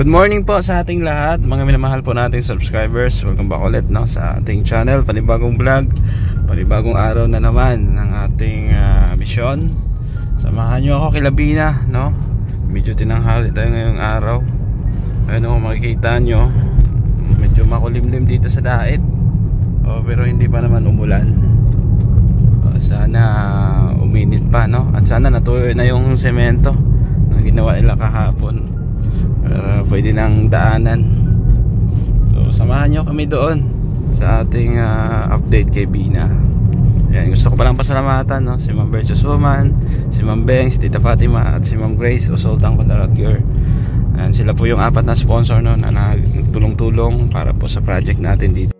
Good morning po sa ating lahat, mga minamahal po nating subscribers. Welcome back ulit sa ating channel, panibagong vlog, panibagong araw na naman ng ating misyon. Samahan nyo ako kay Labina, no? Medyo tinanghali tayo ngayong araw. Ayun, makikita nyo, medyo makulimlim dito sa daet, pero hindi pa naman umulan. Sana uminit pa, no? At sana natuyo na yung semento na ginawa nila kahapon. Pwede nang daanan. So samahan nyo kami doon sa ating update kay Bina. Ayan, gusto ko palang pasalamatan, no? Si Ma'am Virtuous Woman, si Ma'am Beng, si Tita Fatima at si Ma'am Grace o Sultan Contractor. Ayan, sila po yung 4 na sponsor, no, na nagtulong-tulong para po sa project natin dito.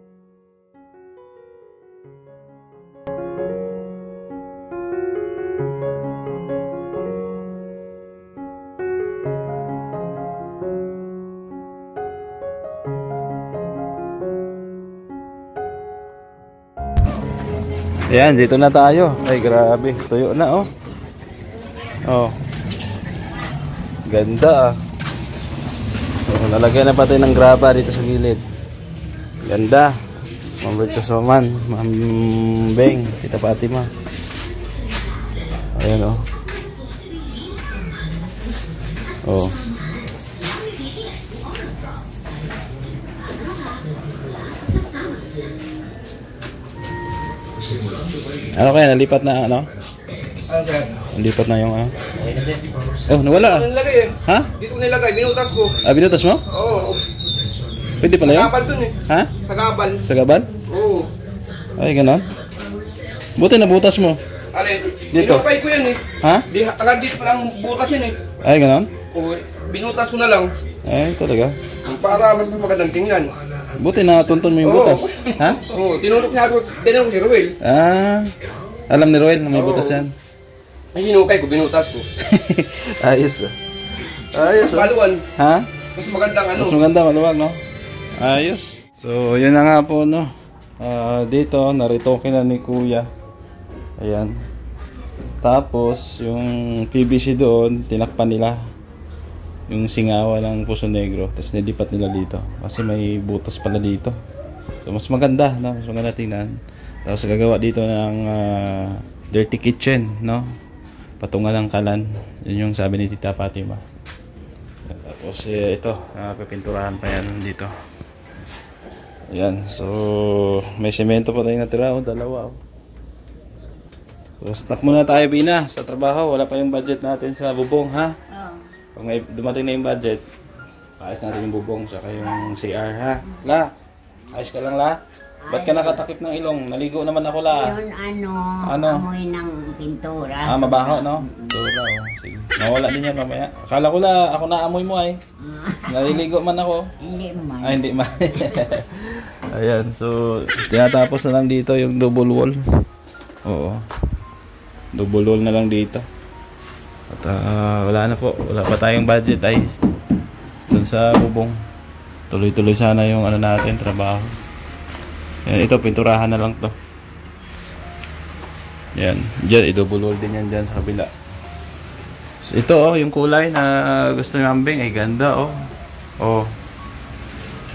Ayan, dito na tayo. Ay, grabe. Tuyo na, oh. Oh. Ganda, ah. So, nalagyan na pati ng graba dito sa gilid. Ganda. Ma'am Virtuous Woman, Ma'am Beng, Tita Fatima. Ayan, oh. Oh. Ano kaya, nalipat na ano? Nalipat na yung oh, nawala. Dito nilagay eh. Ha? Dito nilagay, binutas ko. Ah, binutas mo? Oo. Pwede pala yun? Sagabal dun eh. Ha? Sagabal. Sagabal? Oo. Ay, ganon. Buti nabutas mo. Alin? Dito? Binukay ko yan eh. Ha? Tagal dito palang butas yan eh. Ay, ganon? Oo. Binutas ko na lang. Ay, talaga. Para mas magandang tingnan. Buti na tuntun mo yung butas. Ha? Oo. Tinulok niya ako. Tinulok si Ruel. Ah, alam ni Roel na may butas yan. Ay, hinukay ko, binutas ko. Ayos, oh. Ayos, oh. Baluan. Ha? Mas magandang ano. Mas maganda, maluwag, no? Ayos. So, yun na nga po, no? Dito, naritoke na ni Kuya. Ayan. Tapos, yung PVC doon, tinakpan nila. Yung singawa ng Puso Negro. Tapos, nilipat nila dito. Kasi may butas pala dito. So, mas maganda, no? Mas maganda tingnan. Tapos, gagawa dito ng dirty kitchen, no? Patungan ng kalan. Yun yung sabi ni Tita Fatima. Tapos ito, pipinturahan pa yan dito. Ayan, so may semento pa tayong natira, dalawa. So stop muna tayo, Bina, sa trabaho. Wala pa yung budget natin sa bubong, ha? Pag may dumating na yung budget, ayos natin yung bubong, saka yung CR, ha? La, ayos ka lang, La? Ba't ka nakatakip ng ilong? Naligo naman ako, La. Yun, amoy ng pintura. Ah, mabaho, no? Pintura, oh. Sige. Mawala din yan mamaya. Akala ko, La, ako naamoy mo, ay. Naliligo man ako. Hindi man. Ay, hindi man. Ayan, so, tinatapos na lang dito yung double wall. Oo. Double wall na lang dito. At wala na po. Wala pa tayong budget, ay. Doon sa bubong. Tuloy-tuloy sana yung ano natin, trabaho. Yan, ito, pinturahan na lang to. Yan, dyan, i-double wall din yan dyan sa kabila. So, ito, oh, yung kulay na gusto ni Mambing, ay ganda, oh. Oh,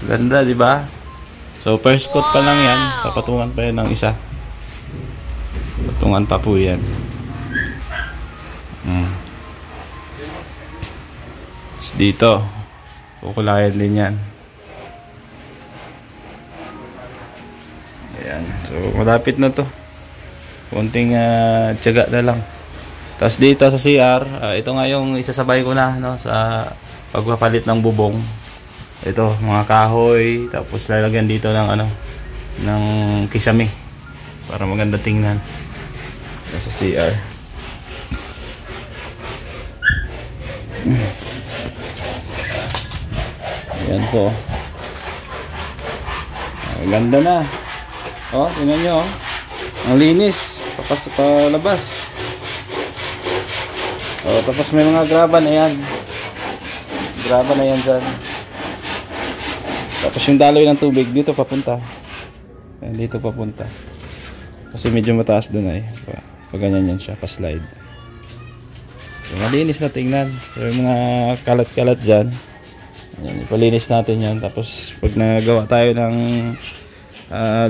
ganda, di ba? So, first coat pa lang yan. Papatungan pa yan ng isa. Patungan pa po yan. So, dito, kukulayan din yan. Ayan. So, malapit na to. Konting tiyaga na lang. Tapos dito sa CR, ito nga yung isasabay ko na, no, sa pagpapalit ng bubong. Ito, mga kahoy. Tapos lalagyan dito ng ano, ng kisame. Para maganda tingnan. Sa CR. Ayan po. Ganda na. Oh, tingnan nyo, oh. Ang linis. Palabas. Oh, tapos may mga graba na yan. Graba na yan dyan. Tapos yung daloy ng tubig dito papunta. Ayan, dito papunta. Kasi medyo mataas dun ay. Pag ganyan yan siya, pa-slide. So, malinis na tingnan. So, yung mga kalat-kalat dyan, Yan, ipalinis natin yan. Tapos pag nagawa tayo ng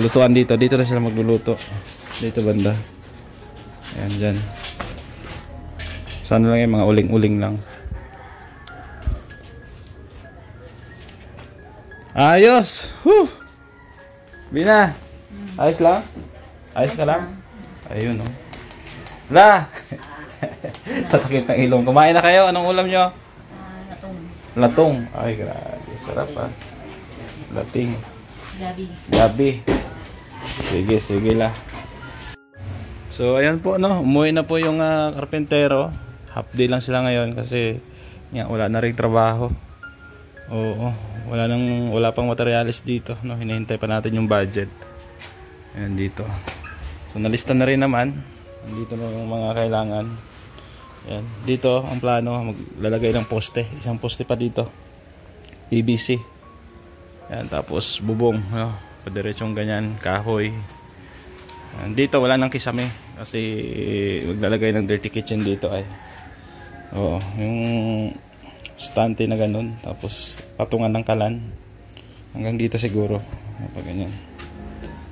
lutuan dito na sila magluluto. Dito banda. Ayan, dyan. Sana lang yung mga uling-uling lang. Ayos! Whew! Bina! Ayos lang? Ayos ka lang? Ayun, oh. La! Tatakip ng ilong. Kumain na kayo? Anong ulam nyo? Latong. Latong. Ay, grabe. Sarap, ah. Lating. Gabi. Gabi. Sige, sige la. So, ayan po, no. Umuwi na po yung karpentero. Half day lang sila ngayon kasi wala na rin trabaho. Oo. Wala pang materials dito, no. Hinihintay pa natin yung budget. Ayan dito. So, nalista na rin naman. Dito na yung mga kailangan. Ayan. Dito, ang plano, maglalagay ng poste. Isang poste pa dito. PVC. Ayan, tapos bubong, no. Padiretsong ganyan, kahoy. Ayan. Dito, wala nang kisame. Kasi maglalagay ng dirty kitchen dito ay. Oo, yung stante na ganun. Tapos patungan ng kalan. Hanggang dito siguro. Pag ganyan.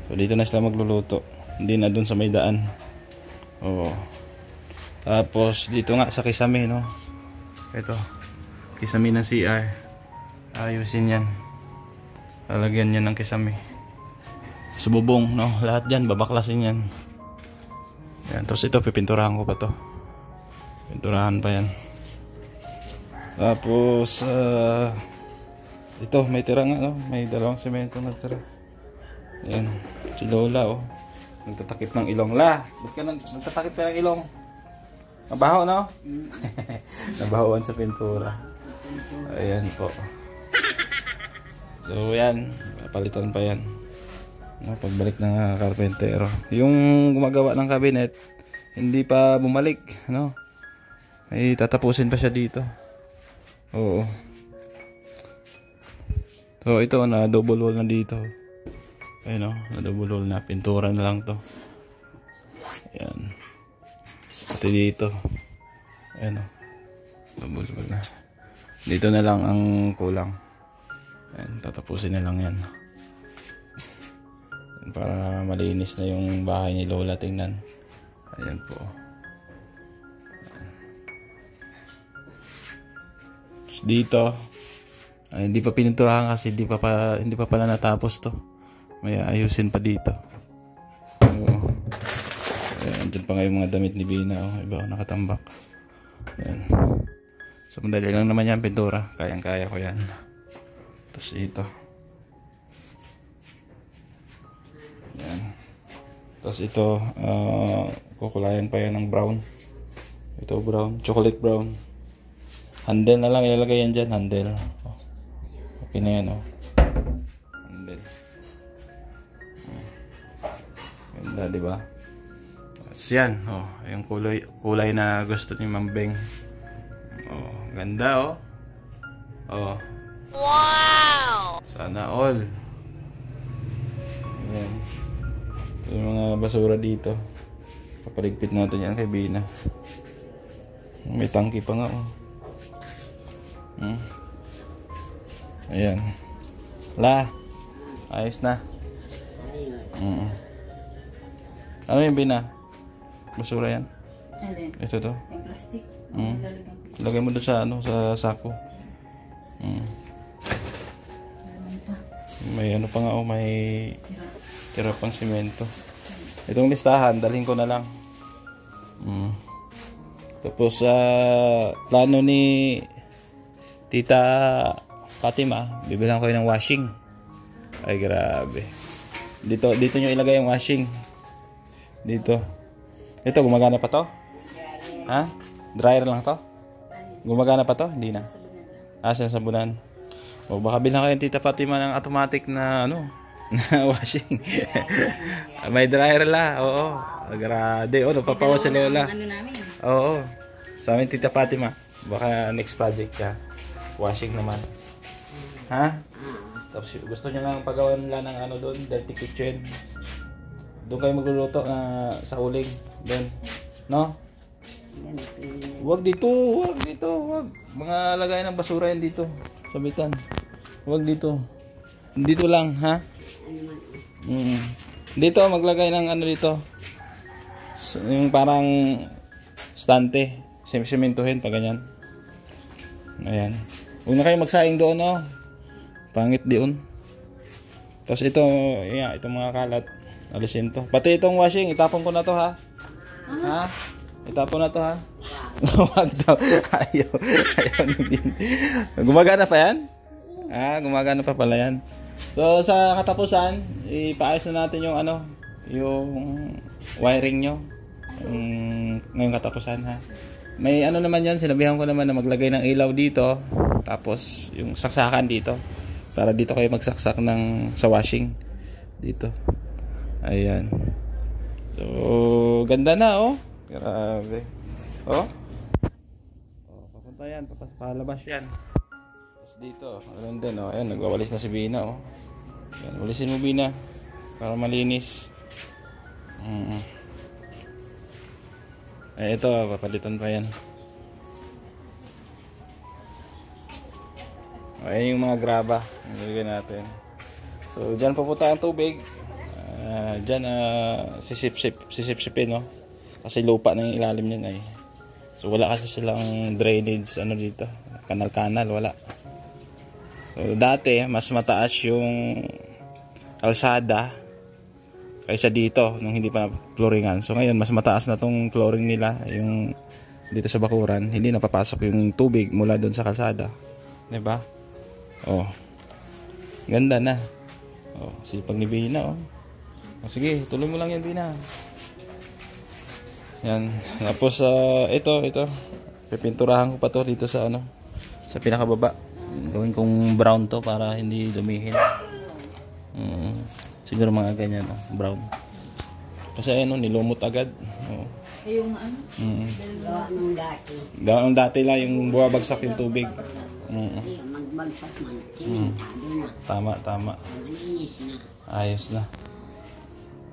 So, dito na sila magluluto. Hindi na dun sa may daan. Oo. Tapos dito nga sa kisame, no. Ito. Kisame ng CR. Ayusin yan. Lalagyan yan ng kisame. Sa bubong, no. Lahat yan, babaklasin yan. Yan. Tapos ito, pipinturahan ko pa to. Pinturahan pa yan. Tapos ito, may tira nga, no. May dalawang semento na tira. Yan. Si Lola, oh. Nagtatakip ng ilong. La, ba't ka nagtatakip ka ng ilong? Mabaho, no? Nabahoan sa pintura. Ayan po. So, yan. Palitan pa yan. Pagbalik ng karpentero. Yung gumagawa ng cabinet, hindi pa bumalik, no? Ay, tatapusin pa siya dito. Oo. So, ito, na double wall na dito. Ayun, no? Na double wall na. Pintura na lang to. Ayan. Ito dito. Ayan, no? Double wall na. Dito na lang ang kulang. Ayan, tatapusin na lang yan. Para malinis na yung bahay ni Lola, tingnan. Ayan po. Tapos dito, ay, hindi pa pininturahan kasi hindi pa pala natapos to. May ayusin pa dito. Oo. Ayan, dyan pa nga yung mga damit ni Bina. Oh. Iba, nakatambak. Ayan. So, madali lang naman yan, pintura. Kayang-kaya ko yan. Tapos ito. Yan. Tapos ito, kukulayan pa yan ng brown. Ito brown, chocolate brown. Handle na lang ilalagay yan dyan, handle. Oh. Okay na yan, oh. Handle. Ganda, diba? Tapos yan, oh. Yung kulay na gusto ni Mambeng. Oh, ganda, oh. Oh. Wow! Sana all. Ayan. Yung mga basura dito. Papaligpit natin yan kay Bina. May tangki pa nga, oh. Ayan. La. Ayos na. Ano yung Bina? Basura yan? Ito to. Yung plastic. Lagay mo doon sa sa sako. May ano pa nga, oh, may tira pang simento. Itong listahan, dalhin ko na lang. Tapos plano ni Tita Fatima, bibilang ko ng washing. Ay, grabe. Dito nyo ilagay yung washing. Dito. Ito, gumagana pa to? Ha? Dryer lang to? Gumagana pa to? Hindi na. Sabunan. O baka bilhan kayo Tita Fatima ng automatic na na washing. May dryer la. Oo. Grabe. Napapawa sa Lola. Oo. Sa amin Tita Fatima. Baka next project ka. Washing naman. Ha? Tapos gusto niya lang pagawan nila ng doon, dirty kitchen. Doon kayo magluluto sa uling. Doon. No? Wag dito. Mga lagay ng basura yan dito. Sabitan. Huwag dito. Dito lang, ha? Dito, maglagay ng ano dito. Yung parang stante. Simentuhin pa ganyan. Ayan. Huwag na kayo magsaing doon, oh. Pangit doon. Tapos ito, yeah, itong mga kalat. Alisin to. Pati itong washing, itapon ko na to, ha? Ha? Itapon na to, ha? Huwag daw. Ayaw. Din. Gumagana pa yan? Gumagana pa pala yan. So, sa katapusan, ipaayos na natin yung ano, yung wiring nyo. Ngayong katapusan, ha? May ano naman yan, sinabihan ko naman na maglagay ng ilaw dito. Tapos, yung saksakan dito. Para dito kayo magsaksak sa washing. Dito. Ayan. So, ganda na, oh. Grabe. Oh. Papunta yan. Palabas yan. Tapos dito. Ayan din, oh. Ayan, nagwawalis na si Bina, oh. Ayan, walisin mo, Bina. Para malinis. Ito, papalitan pa yan. Ayan yung mga graba. Nilagay natin. So, dyan pupunta ang tubig. Dyan, sisip-sipin, no? Kasi lupa na yung ilalim niyan ay. So, wala kasi silang drainage, ano dito. Kanal-kanal, wala. So, dati, mas mataas yung kalsada kaysa dito, nung hindi pa na-flooringan. So, ngayon, mas mataas na tong flooring nila, yung dito sa bakuran. Hindi napapasok yung tubig mula doon sa kalsada. Diba? Oh. Ganda na. Oh, sipag ni Bina, oh. Sige, tuloy mo lang yan, Bina. Yan. Tapos, ito. Pipinturahan ko pa to dito sa ano, sa pinakababa. Gawin kong brown to para hindi dumihin. Siguro mga ganyan, oh, brown. Kasi ano, nilumot agad. Oh. Yung ano? Gawin dati lang yung buwabagsak yung tubig. Magbagsak man, sinintado na. Tama. Ayos na.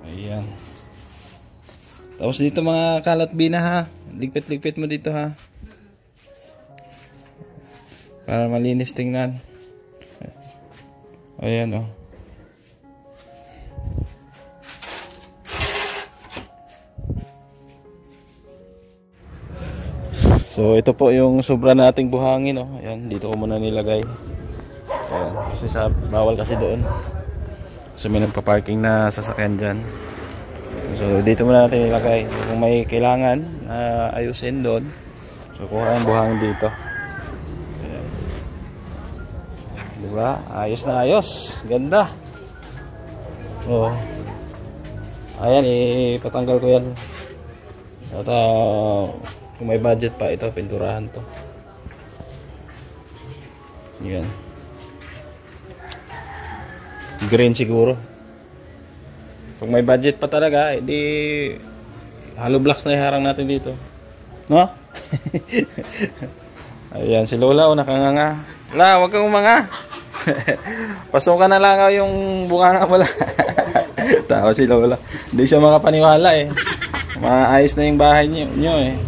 Ayan. Tapos dito mga kalat, Bina, ha. Ligpit mo dito, ha. Para malinis tingnan. Ayan, oh. So ito po yung sobra nating buhangin, oh. Ayan, dito ko muna nilagay. Ayan, kasi bawal kasi doon. Kasi may nagpa-parking na sasakyan dyan. So dito muna natin ilagay. Kung may kailangan ayusin doon, so kuha ang buhangin dito. Ayan. Diba? Ayos na ayos. Ganda. Oh. Ayan, ipatanggal ko yan. At kung may budget pa, ito pinturahan to. Yan. Green siguro. Pag may budget pa talaga, edi hollow blocks na iharang natin dito. No? Ayan, si Lola, oh, nakanganga. La, wag kang umanga. Pasukan na lang yung bunganga mo lang. Tawa si Lola. Hindi siya makapaniwala, eh. Maayos na yung bahay niyo, eh.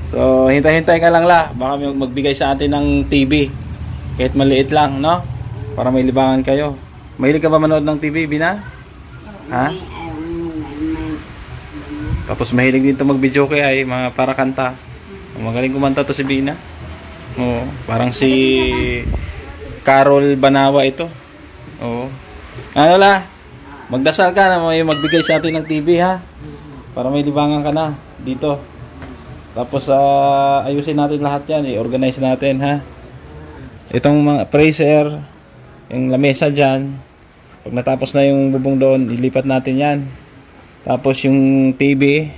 So, hintay-hintay ka lang, La. Baka magbigay sa atin ng TV. Kahit maliit lang, no? Para may libangan kayo. Mahilig ka ba manood ng TV, Bina? Ha? Tapos mahilig din ito mag-video kaya ay mga para kanta. Magaling kumanta to si Bina. Oo, parang si Carol Banawa ito. Oo. Ano, La? Magdasal ka na may magbigay sa atin ng TV, ha? Para may libangan ka na dito. Tapos ayusin natin lahat yan, i-organize natin, ha. Itong mga freezer, yung lamesa dyan, pag natapos na yung bubong doon, ilipat natin yan. Tapos yung TV,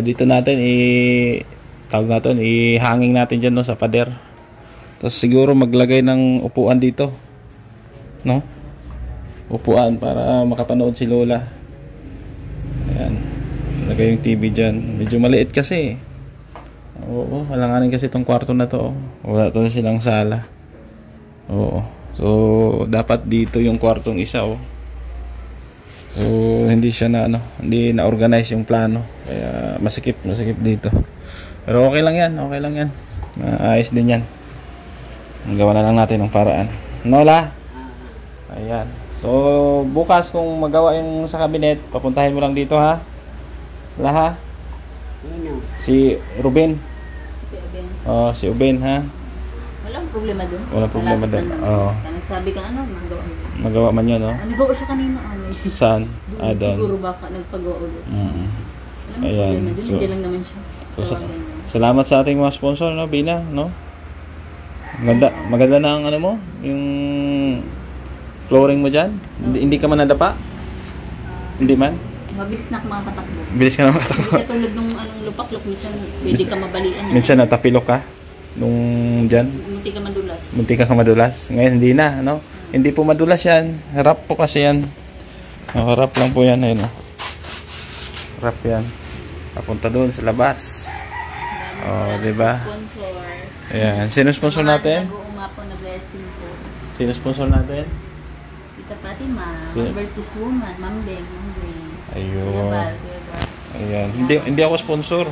dito natin ihanging natin dyan, no, sa pader. Tapos siguro maglagay ng upuan dito, no? Upuan para makapanood si Lola. Ayan, lagay yung TV dyan. Medyo maliit kasi, oo, halanganin kasi itong kwarto na to, oh. Wala to silang sala. Oo. So dapat dito yung kwartong isa, oh. So hindi siya hindi na-organize yung plano. Kaya masikip dito. Pero okay lang yan. Maayos din yan. Gawa na lang natin ng paraan. Nola? Ayan. So, bukas kung magawa yung sa cabinet, papuntahin mo lang dito ha. Laha? Sino? Si Ruben. Si Kuya Ben. Oh, si Uben ha. Walang problema dun. Walang problema Malapit dun. lang Oo. naman. Kaya nagsabi ka magawa mo. Magawa man yun, no? Nagawa siya kanina. Saan? Doon. Doon. Siguro baka nagpagawa ulit. Mm. Alam mo, Ayan. problema dun. Nandiyan lang naman siya. So, Tawagan niya. salamat sa ating mga sponsor, no, Bina, no? Maganda na ang ano mo, yung flooring mo dyan. Hindi ka man nadapa? Hindi man? Mabilis na mga katakbo. Bilis ka na Hindi makatakbo. katulad nung lupak-luk. Minsan pwede ka mabalian. Minsan natapilok ka nung dyan. Munti ka madulas. Munti ka madulas. Ngayon hindi na, no? Hindi po madulas yan. Harap po kasi yan. Oh, harap lang po yan. Ayun, oh. Harap yan. Papunta doon sa labas. Oh, di ba? Sponsor. Ayan. Sino sponsor natin? Nag-uumapo na blessing po. Sino sponsor natin? Tita Fatima, Sino? Virtuous Woman, Ma'am Beng, Ma'am Grace. Ayun. Kuya Val, Kuya Val. Ayan. Hindi ako sponsor.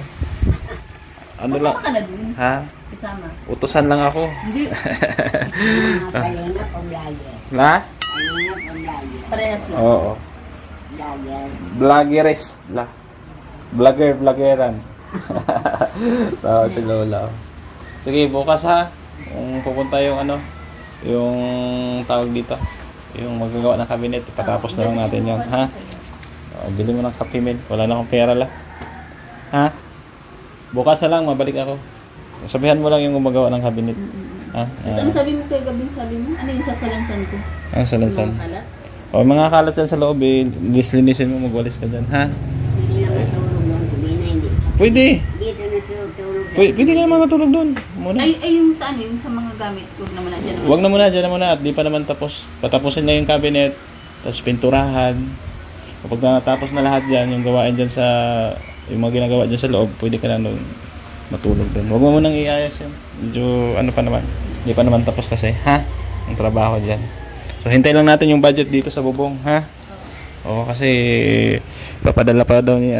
Ano lang? Kasama ka na dun? Ha? Kasama. Utusan lang ako. Hindi. Mga kalingap o vlogger? La? Kalingap o vlogger? Parehas lang. Oo. Vlogger. Vloggeres. La. Vloggeran. Tawa si Lola. Sige, bukas ha. Kung pupunta yung yung tawag dito. Yung magagawa ng cabinet. Patapos na lang natin yun. Ha? Bili mo ng kape, men. Wala na akong pera la. Ha? Bukas na lang, mabalik ako. Sabihan mo lang yung gumagawa ng cabinet. Ha? Tapos ano sabi mo kay Gabing, sabi mo? Ano yung sasalansan ko? Ang salansan. Mga kalat? O, mga kalat dyan sa loob eh. Linisin mo, magwalis ka dyan. Ha? Hindi na matulog doon. Sabi na hindi. Pwede. Dito natulog. Pwede ka naman matulog doon. Muna. Ay, yung sa ano, yung sa mga gamit. Huwag naman na dyan. Huwag na muna, dyan na muna. At di pa naman tapos. Patapusin na yung cabinet. Tapos pinturahan. Kapag natapos na lahat dyan, yung gawain dyan sa, yung mga ginagawa dyan sa loob, pwede ka na doon matulog doon. Huwag mo munang iayos yun. Medyo, ano pa naman. Di pa naman tapos kasi, ha? Ang trabaho dyan. So, hintay lang natin yung budget dito sa bubong, ha? Oo, kasi papadala pa daw ni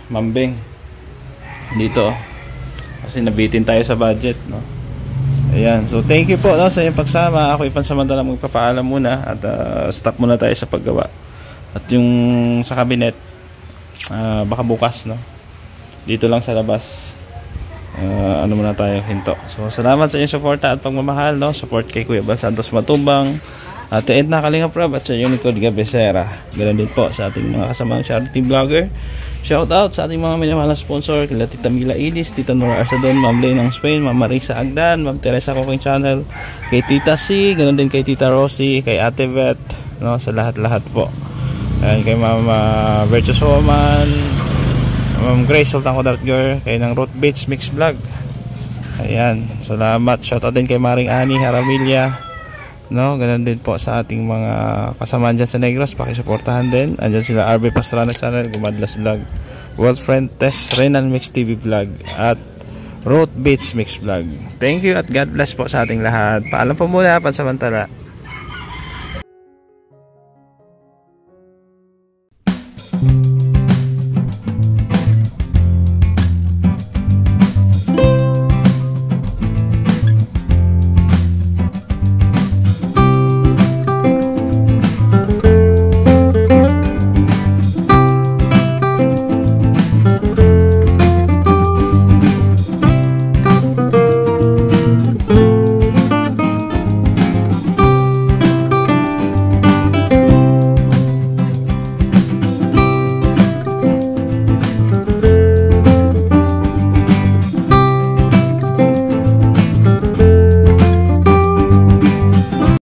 Ma'am Beng dito. Kasi nabitin tayo sa budget, no? Ayan. So, thank you po, no, sa inyong pagsama. Ako ipansamantala magpapaalam muna at stop muna tayo sa paggawa. At yung sa cabinet, baka bukas, no? Dito lang sa labas. Ano muna tayo, hinto. So, salamat sa inyong suporta at pagmamahal, no? Support kay Kuya Bal Santos Matubang, Ate Edna Kalingap Rob at sa Unicode Gabesera. Ganun din po sa ating mga kasamang charity vlogger. Shout out sa ating mga minamahal na sponsor, kila Tita Mila Ilis, Tita Nora Arsadon, Ma'am Lay ng Spain, Ma'am Marisa Agdan, Ma'am Teresa Cooking Channel, kay Tita C, ganun din kay Tita Rosie, kay Ate Vet, no? Sa lahat-lahat po. Ayan, kay Ma'am Virtuous Woman, Ma'am Grace Sultan Kodartger, kay ng Root Beats Mix Vlog. Ayan, salamat. Shout out din kay Maring Ani Haramilla, no? Ganun din po sa ating mga kasamaan dyan sa Negros, pakisuportahan din. Andyan sila RB Pastrana Channel, Gumadlas Vlog, World Friend Test, Renan Mix TV Vlog, at Root Beats Mix Vlog. Thank you at God bless po sa ating lahat. Paalam po muna, pansamantala.